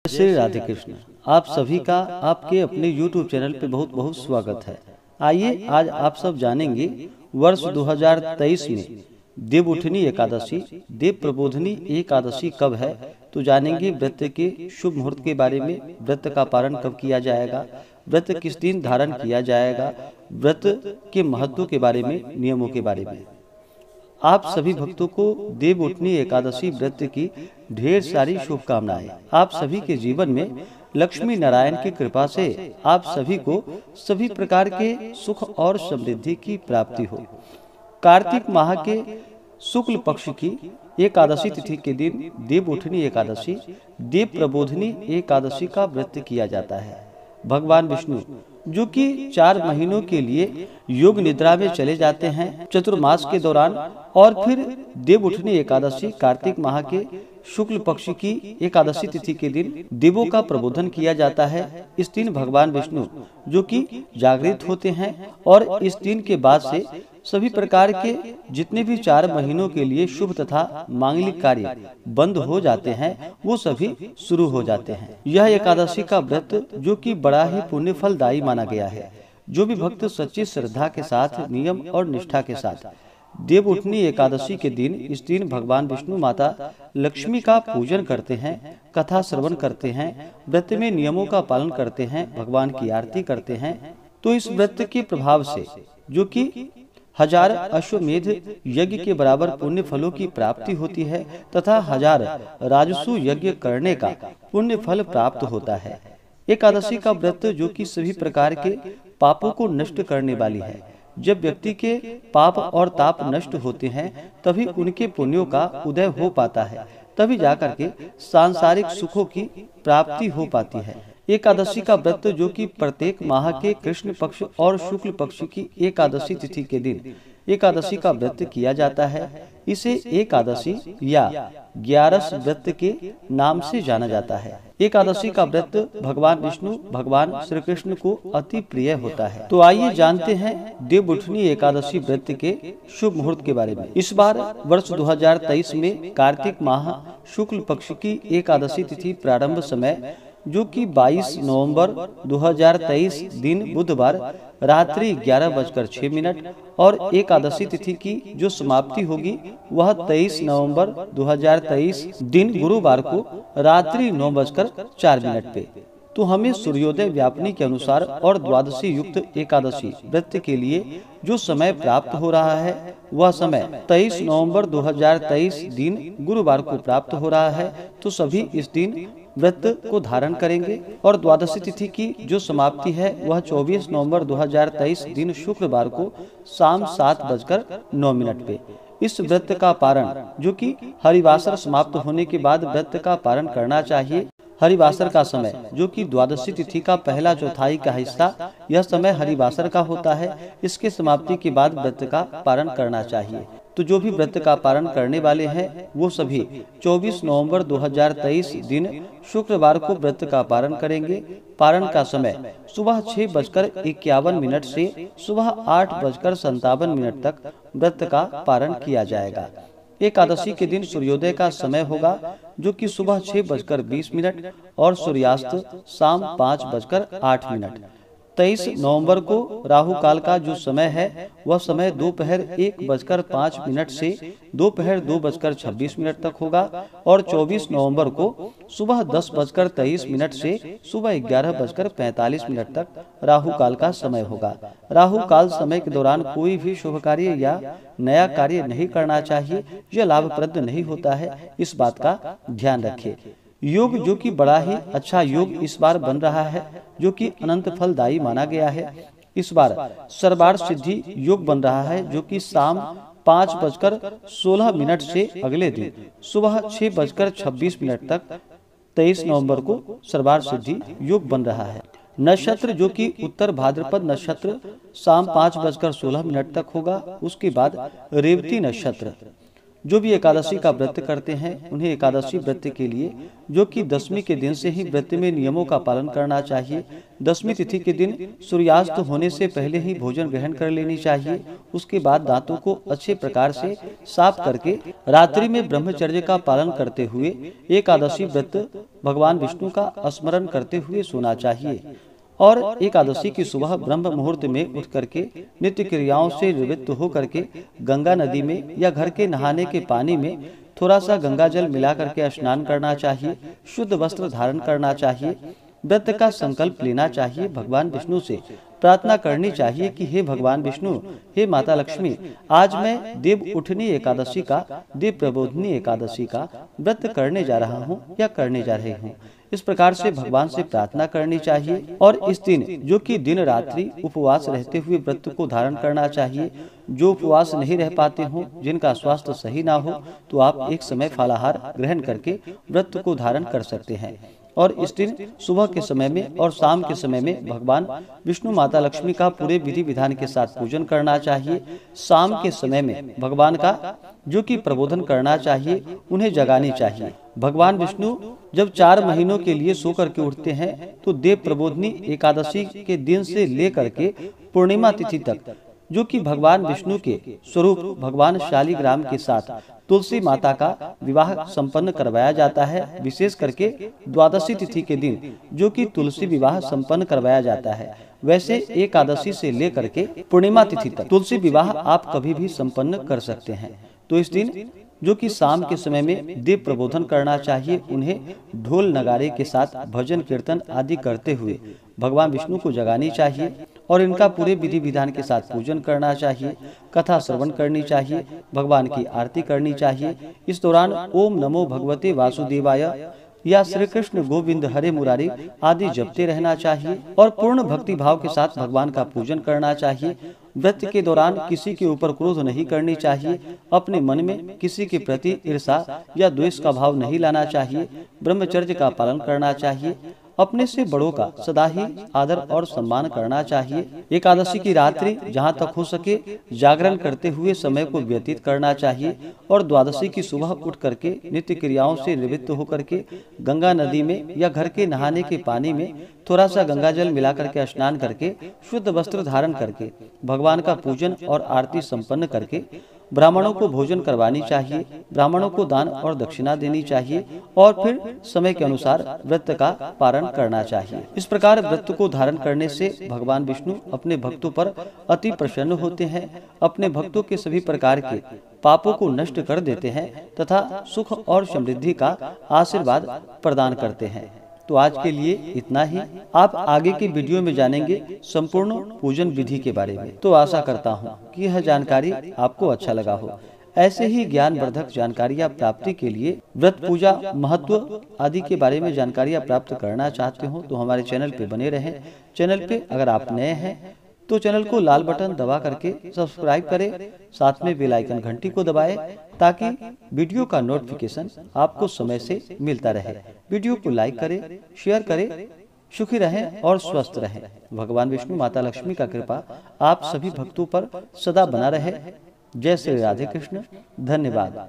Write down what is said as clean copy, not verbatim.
श्री राधे कृष्ण। आप सभी का आपके अपने YouTube चैनल पे बहुत बहुत स्वागत है। आइए आज आप सब जानेंगे वर्ष 2023 में देवउठनी एकादशी, देव प्रबोधनी एकादशी कब है। तो जानेंगे व्रत के शुभ मुहूर्त के बारे में, व्रत का पारण कब किया जाएगा, व्रत किस दिन धारण किया जाएगा, व्रत के महत्व के बारे में, नियमों के बारे में। आप सभी भक्तों को देवउठनी एकादशी व्रत की ढेर सारी शुभकामनाएं। आप सभी के जीवन में लक्ष्मी नारायण की कृपा से आप सभी को सभी प्रकार के सुख और समृद्धि की प्राप्ति हो। कार्तिक माह के शुक्ल पक्ष की एकादशी तिथि के दिन देवउठनी एकादशी, देव प्रबोधनी एकादशी का व्रत किया जाता है। भगवान विष्णु जो कि 4 महीनों के लिए योग निद्रा में चले जाते हैं चतुर्मास के दौरान, और फिर देवउठनी एकादशी कार्तिक माह के शुक्ल पक्ष की एकादशी तिथि के दिन देवों का प्रबोधन किया जाता है। इस दिन भगवान विष्णु जो कि जागृत होते हैं और इस दिन के बाद से सभी प्रकार के जितने भी 4 महीनों के लिए शुभ तथा मांगलिक कार्य बंद हो जाते हैं वो सभी शुरू हो जाते हैं। यह एकादशी का व्रत जो कि बड़ा ही पुण्य फलदायी माना गया है। जो भी भक्त सच्ची श्रद्धा के साथ, नियम और निष्ठा के साथ देवउठनी एकादशी के दिन इस दिन भगवान विष्णु माता लक्ष्मी का पूजन करते हैं, कथा श्रवण करते हैं, व्रत में नियमों का पालन करते हैं, भगवान की आरती करते हैं, तो इस व्रत के प्रभाव से जो कि 1000 अश्वमेध यज्ञ के बराबर पुण्य फलों की प्राप्ति होती है तथा 1000 राजसु यज्ञ करने का पुण्य फल प्राप्त होता है। एकादशी का व्रत जो कि सभी प्रकार के पापों को नष्ट करने वाली है। जब व्यक्ति के पाप और ताप नष्ट होते हैं तभी उनके पुण्यों का उदय हो पाता है, तभी जाकर के सांसारिक सुखों की प्राप्ति हो पाती है। एकादशी का व्रत जो कि प्रत्येक माह के कृष्ण पक्ष और शुक्ल पक्ष की एकादशी तिथि के दिन एकादशी का व्रत किया जाता है। इसे एकादशी या 11 व्रत के नाम से जाना जाता है। एकादशी का व्रत भगवान विष्णु, भगवान श्री कृष्ण को अति प्रिय होता है। तो आइए जानते हैं देवउठनी एकादशी व्रत के शुभ मुहूर्त के बारे में। इस बार वर्ष 2023 में कार्तिक माह शुक्ल पक्ष की एकादशी तिथि प्रारंभ समय जो कि 22 नवंबर 2023 दिन बुधवार रात्रि 11:06 और एकादशी तिथि की जो समाप्ति होगी वह 23 नवंबर 2023 दिन गुरुवार को रात्रि 9:04 पे। तो हमें सूर्योदय व्यापनी के अनुसार और द्वादशी युक्त एकादशी व्रत के लिए जो समय प्राप्त हो रहा है वह समय 23 नवंबर 2023 दिन गुरुवार को प्राप्त हो रहा है। तो सभी इस दिन व्रत को धारण करेंगे और द्वादशी तिथि की जो समाप्ति है वह 24 नवंबर 2023 दिन शुक्रवार को शाम 7:09 पे। इस व्रत का पारण जो कि हरिवासर समाप्त होने के बाद व्रत का पारण करना चाहिए। हरिवासर का समय जो कि द्वादशी तिथि का पहला चौथाई का हिस्सा, यह समय हरिवासर का होता है। इसके समाप्ति के बाद व्रत का पारण करना चाहिए। तो जो भी व्रत का पारण करने वाले हैं वो सभी 24 नवंबर 2023 दिन शुक्रवार को व्रत का पारण करेंगे। पारण का समय सुबह 6:51 से सुबह 8:57 तक व्रत का पारण किया जाएगा। एकादशी के दिन सूर्योदय का समय होगा जो कि सुबह 6:20 और सूर्यास्त शाम 5:08। 23 नवंबर को राहु काल का जो समय है वह समय दोपहर 1:05 से दोपहर 2:26 तक होगा और 24 नवंबर को सुबह 10:23 से सुबह 11:45 तक राहु काल का समय होगा। राहु काल समय के दौरान कोई भी शुभ कार्य या नया कार्य नहीं करना चाहिए, यह लाभप्रद नहीं होता है, इस बात का ध्यान रखें। योग जो कि बड़ा ही अच्छा योग इस बार बन रहा है जो कि अनंत फलदायी माना गया है। इस बार सर्वार्थ सिद्धि योग बन रहा है जो कि शाम 5:16 से अगले दिन सुबह 6:26 तक 23 नवंबर को सर्वार्थ सिद्धि योग बन रहा है। नक्षत्र जो कि उत्तर भाद्रपद नक्षत्र शाम 5:16 तक होगा। उसके बाद रेवती नक्षत्र जो भी एकादशी का व्रत करते हैं उन्हें एकादशी व्रत के लिए जो कि दशमी के दिन से ही व्रत में नियमों का पालन करना चाहिए। दशमी तिथि के दिन सूर्यास्त होने से पहले ही भोजन ग्रहण कर लेनी चाहिए। उसके बाद दांतों को अच्छे प्रकार से साफ करके रात्रि में ब्रह्मचर्य का पालन करते हुए एकादशी व्रत भगवान विष्णु का स्मरण करते हुए सोना चाहिए। और एकादशी की सुबह ब्रह्म मुहूर्त में उठ करके नित्य क्रियाओं से निवृत्त होकर के गंगा नदी में या घर के नहाने के पानी में थोड़ा सा गंगा जल मिला करके स्नान करना चाहिए। शुद्ध वस्त्र धारण करना चाहिए। व्रत का संकल्प लेना चाहिए। भगवान विष्णु से प्रार्थना करनी चाहिए कि हे भगवान विष्णु, हे माता लक्ष्मी, आज मैं देव उठनी एकादशी का, देव प्रबोधनी एकादशी का व्रत करने जा रहा हूँ या करने जा रही हूँ। इस प्रकार से भगवान से प्रार्थना करनी चाहिए। और इस दिन जो कि दिन रात्रि उपवास रहते हुए व्रत को धारण करना चाहिए। जो उपवास नहीं रह पाते हों, जिनका स्वास्थ्य सही ना हो, तो आप एक समय फलाहार ग्रहण करके व्रत को धारण कर सकते हैं। और इस दिन सुबह के समय में और शाम के समय में भगवान विष्णु माता लक्ष्मी का पूरे विधि विधान के साथ पूजन करना चाहिए। शाम के समय में भगवान का जो कि प्रबोधन करना चाहिए, उन्हें जगानी चाहिए। भगवान विष्णु जब 4 महीनों के लिए सो करके उठते हैं तो देव प्रबोधनी एकादशी के दिन से लेकर के पूर्णिमा तिथि तक जो कि भगवान विष्णु के स्वरूप भगवान शालिग्राम के साथ तुलसी माता का विवाह संपन्न करवाया जाता है। विशेष करके द्वादशी तिथि के दिन जो कि तुलसी विवाह संपन्न करवाया जाता है। वैसे एकादशी से लेकर के पूर्णिमा तिथि तक तुलसी विवाह आप कभी भी संपन्न कर सकते हैं। तो इस दिन जो कि शाम के समय में देव प्रबोधन करना चाहिए। उन्हें ढोल नगारे के साथ भजन कीर्तन आदि करते हुए भगवान विष्णु को जगानी चाहिए और इनका पूरे विधि विधान के साथ पूजन करना चाहिए। कथा श्रवण करनी चाहिए। भगवान की आरती करनी चाहिए। इस दौरान ओम नमो भगवते वासुदेवाय या श्री कृष्ण गोविंद हरे मुरारी आदि जपते रहना चाहिए और पूर्ण भक्ति भाव के साथ भगवान का पूजन करना चाहिए। व्रत के दौरान किसी के ऊपर क्रोध नहीं करनी चाहिए। अपने मन में किसी के प्रति ईर्ष्या या द्वेष का भाव नहीं लाना चाहिए। ब्रह्मचर्य का पालन करना चाहिए। अपने से बड़ों का सदा ही आदर और सम्मान करना चाहिए। एकादशी की रात्रि जहां तक हो सके जागरण करते हुए समय को व्यतीत करना चाहिए और द्वादशी की सुबह उठ करके नित्य क्रियाओं से निवृत्त होकर के गंगा नदी में या घर के नहाने के पानी में थोड़ा सा गंगा जल मिला करके स्नान करके शुद्ध वस्त्र धारण करके भगवान का पूजन और आरती संपन्न करके ब्राह्मणों को भोजन करवानी चाहिए। ब्राह्मणों को दान और दक्षिणा देनी चाहिए और फिर समय के अनुसार व्रत का पारण करना चाहिए। इस प्रकार व्रत को धारण करने से भगवान विष्णु अपने भक्तों पर अति प्रसन्न होते हैं। अपने भक्तों के सभी प्रकार के पापों को नष्ट कर देते हैं तथा सुख और समृद्धि का आशीर्वाद प्रदान करते हैं। तो आज के लिए इतना ही। आप आगे की वीडियो में जानेंगे संपूर्ण पूजन विधि के बारे में। तो आशा करता हूँ कि यह जानकारी आपको अच्छा लगा हो। ऐसे ही ज्ञानवर्धक जानकारियाँ प्राप्ति के लिए व्रत पूजा महत्व आदि के बारे में जानकारियाँ प्राप्त करना चाहते हो तो हमारे चैनल पे बने रहें। चैनल पे अगर आप नए हैं तो चैनल को लाल बटन दबा करके सब्सक्राइब करें। साथ में बेल आइकन घंटी को दबाएं ताकि वीडियो का नोटिफिकेशन आपको समय से मिलता रहे। वीडियो को लाइक करें, शेयर करें। सुखी रहें और स्वस्थ रहें। भगवान विष्णु माता लक्ष्मी का कृपा आप सभी भक्तों पर सदा बना रहे। जय श्री राधे कृष्ण। धन्यवाद।